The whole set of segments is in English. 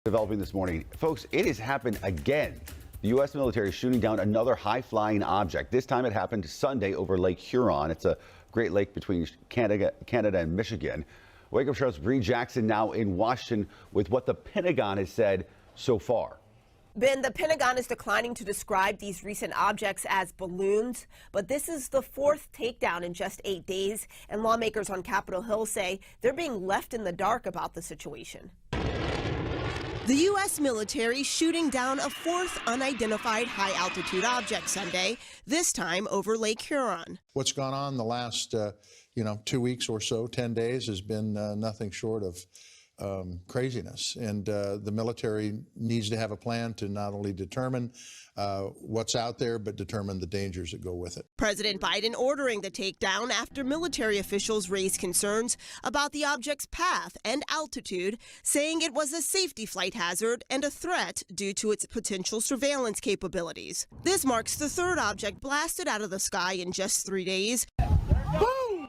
Developing this morning. Folks, it has happened again. The U.S. military is shooting down another high-flying object. This time it happened Sunday over Lake Huron. It's a Great Lake between Canada and Michigan. Wake Up Show's Bree Jackson now in Washington with what the Pentagon has said so far. Ben, the Pentagon is declining to describe these recent objects as balloons, but this is the fourth takedown in just 8 days, and lawmakers on Capitol Hill say they're being left in the dark about the situation. The U.S. military shooting down a fourth unidentified high-altitude object Sunday, this time over Lake Huron. What's gone on the last, 2 weeks or so, 10 days, has been nothing short of craziness. And the military needs to have a plan to not only determine what's out there, but determine the dangers that go with it. President Biden ordering the takedown after military officials raised concerns about the object's path and altitude, saying it was a safety flight hazard and a threat due to its potential surveillance capabilities. This marks the third object blasted out of the sky in just 3 days.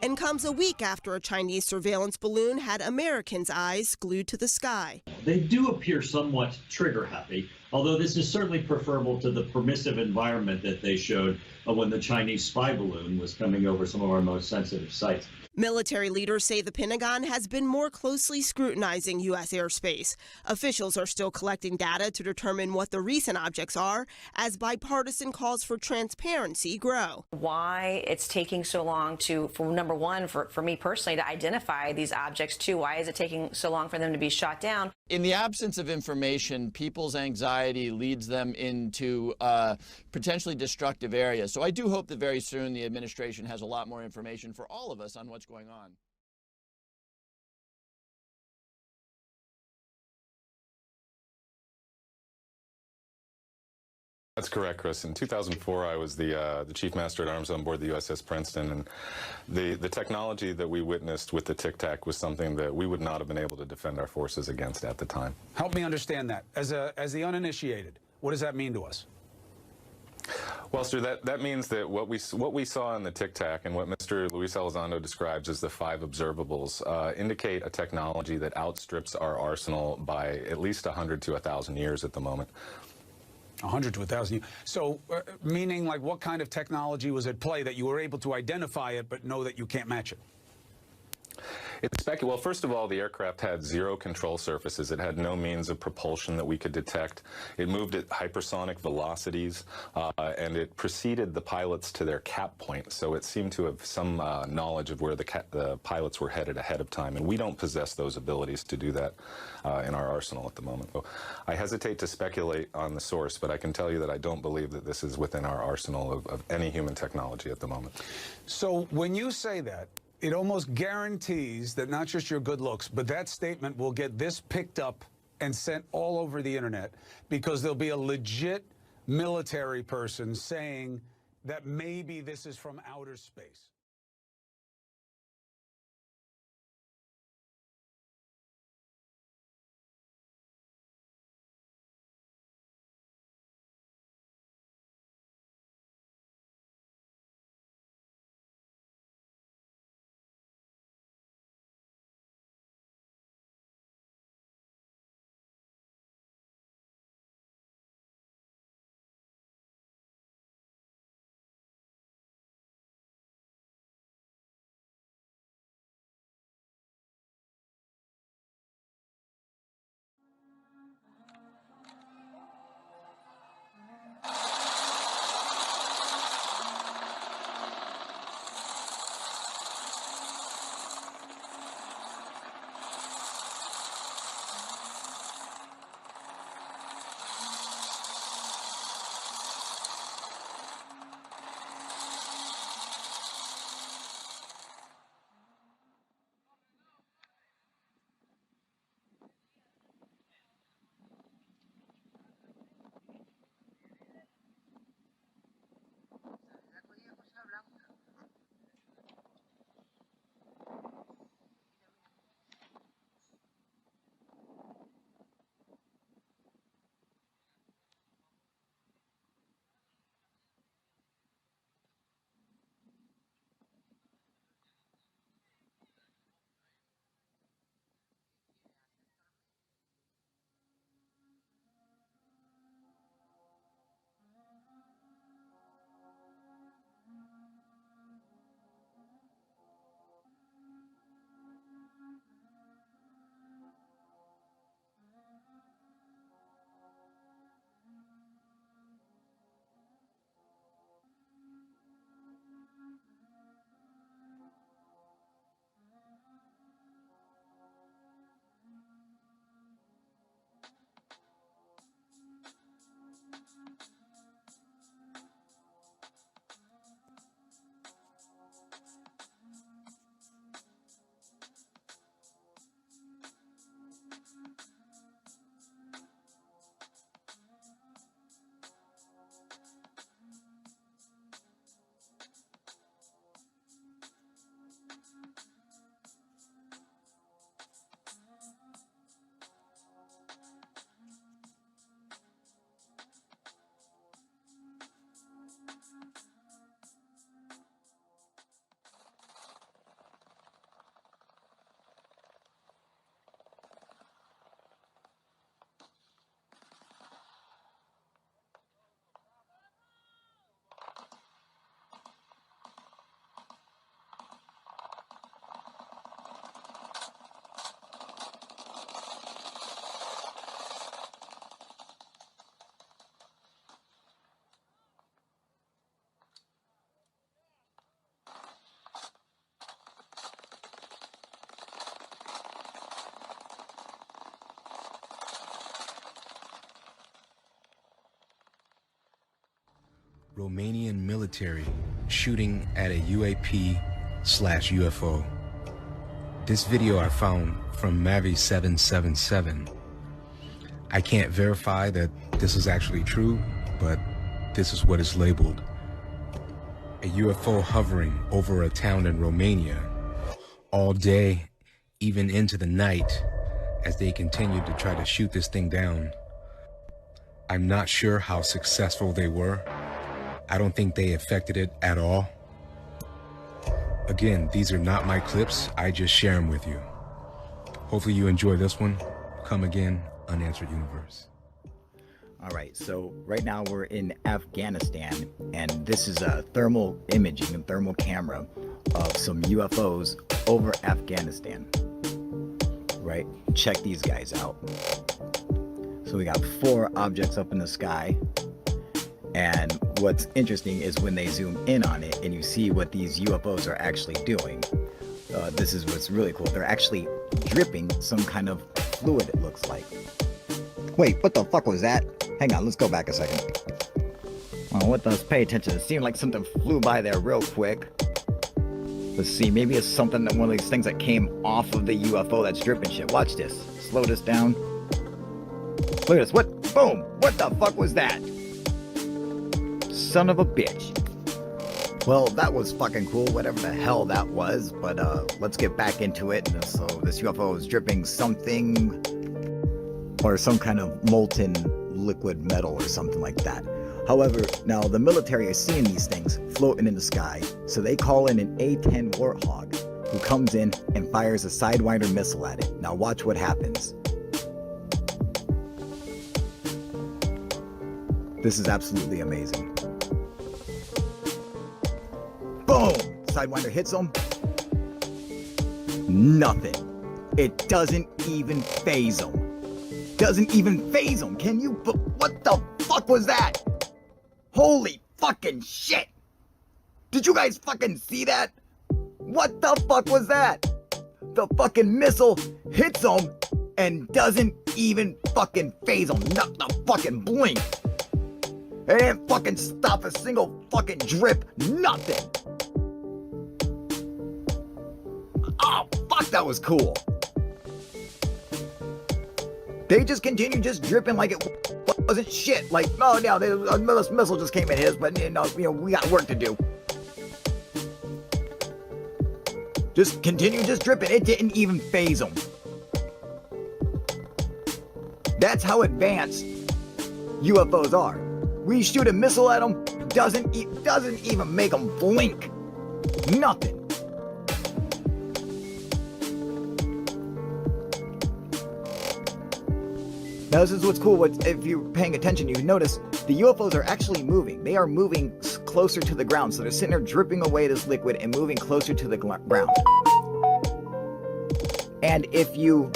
And comes a week after a Chinese surveillance balloon had Americans' eyes glued to the sky. They do appear somewhat trigger happy, although this is certainly preferable to the permissive environment that they showed when the Chinese spy balloon was coming over some of our most sensitive sites. Military leaders say the Pentagon has been more closely scrutinizing U.S. airspace. Officials are still collecting data to determine what the recent objects are as bipartisan calls for transparency grow. Why it's taking so long for number one, for me personally, to identify these objects. Two, why is it taking so long for them to be shot down? In the absence of information, people's anxiety leads them into potentially destructive areas. So I do hope that very soon the administration has a lot more information for all of us on what's going on. That's correct, Chris. In 2004, I was the Chief Master at Arms on board the USS Princeton, and the technology that we witnessed with the Tic Tac was something that we would not have been able to defend our forces against at the time. Help me understand that. As the uninitiated, what does that mean to us? Well, sir, that means that what we saw in the Tic Tac and what Mr. Luis Elizondo describes as the 5 observables indicate a technology that outstrips our arsenal by at least 100 to 1,000 years at the moment. 100 to 1,000 years. So, meaning like what kind of technology was at play that you were able to identify it but know that you can't match it? Well, first of all, the aircraft had 0 control surfaces. It had no means of propulsion that we could detect. It moved at hypersonic velocities, and it preceded the pilots to their cap point. So it seemed to have some knowledge of where the pilots were headed ahead of time, and we don't possess those abilities to do that in our arsenal at the moment. So I hesitate to speculate on the source, but I can tell you that I don't believe that this is within our arsenal of any human technology at the moment. So when you say that, it almost guarantees that not just your good looks, but that statement will get this picked up and sent all over the internet, because there'll be a legit military person saying that maybe this is from outer space. Romanian military shooting at a UAP/UFO. This video I found from Mavi 777. I can't verify that this is actually true, but this is what is labeled. A UFO hovering over a town in Romania all day, even into the night, as they continued to try to shoot this thing down. I'm not sure how successful they were. I don't think they affected it at all. Again, these are not my clips. I just share them with you. Hopefully you enjoy this one. Come again, Unanswered Universe. All right, so right now we're in Afghanistan, and this is a thermal imaging and thermal camera of some UFOs over Afghanistan. Right, check these guys out. So we got 4 objects up in the sky, and what's interesting is when they zoom in on it and you see what these UFOs are actually doing. This is what's really cool. They're actually dripping some kind of fluid, it looks like. Wait, what the fuck was that? Hang on, let's go back a second. Oh, what does? Pay attention. It seemed like something flew by there real quick. Let's see, maybe it's something that one of these things that came off of the UFO that's dripping shit. Watch this. Slow this down. Look at this. What? Boom! What the fuck was that? Son of a bitch. Well, that was fucking cool, whatever the hell that was, but let's get back into it. So this UFO is dripping something, or some kind of molten liquid metal or something like that. However, now the military is seeing these things floating in the sky, so they call in an A-10 Warthog, who comes in and fires a Sidewinder missile at it. Now watch what happens. This is absolutely amazing. Boom! Sidewinder hits him. Nothing. It doesn't even phase him. Doesn't even phase him. Can you? But what the fuck was that? Holy fucking shit! Did you guys fucking see that? What the fuck was that? The fucking missile hits him and doesn't even fucking phase him. Not the fucking blink. It didn't fucking stop a single fucking drip. Nothing. Oh, fuck, that was cool. They just continued just dripping like it wasn't shit. Like, oh, no, a missile just came and hit us, but you know, we got work to do. Just continue just dripping. It didn't even phase them. That's how advanced UFOs are. We shoot a missile at them, doesn't even make them blink. Nothing. Now this is what's cool. If you're paying attention, you notice the UFOs are actually moving. They are moving closer to the ground. So they're sitting there dripping away this liquid and moving closer to the ground. And if you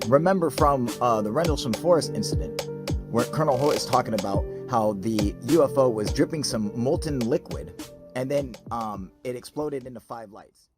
remember from the Rendlesham Forest incident, where Colonel Holt is talking about how the UFO was dripping some molten liquid, and then it exploded into 5 lights.